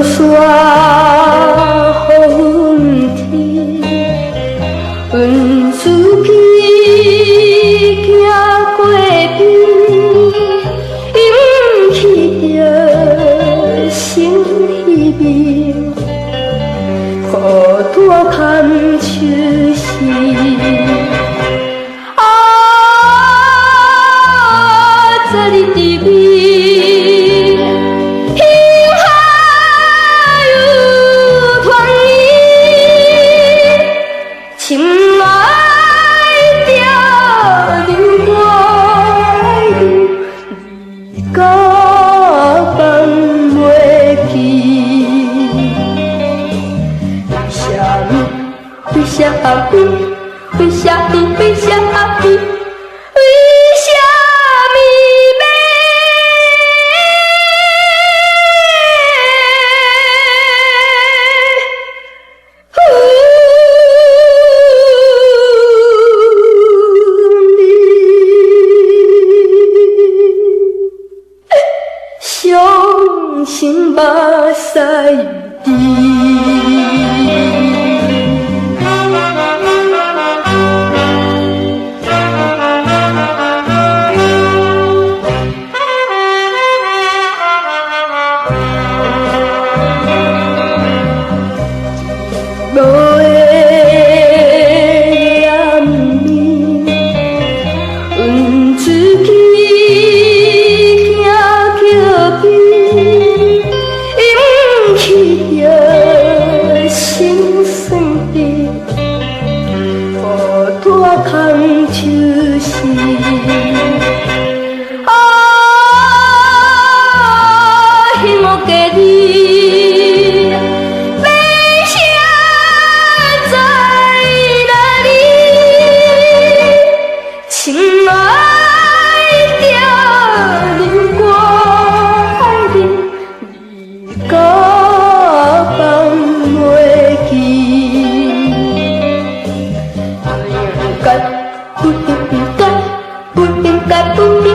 雪雨云天，阮自己行过边，引起着心稀微，雨大牵手时。在你的面，幸海有团圆，亲爱的人，我爱你，到放袂记。为什么？为什么？为什么？伤心目屎雨滴。牵手时，幸福家己，要谁在哪里？亲爱的人，我爱你，你到放袂记。不应该，不应该，不应该，不应该。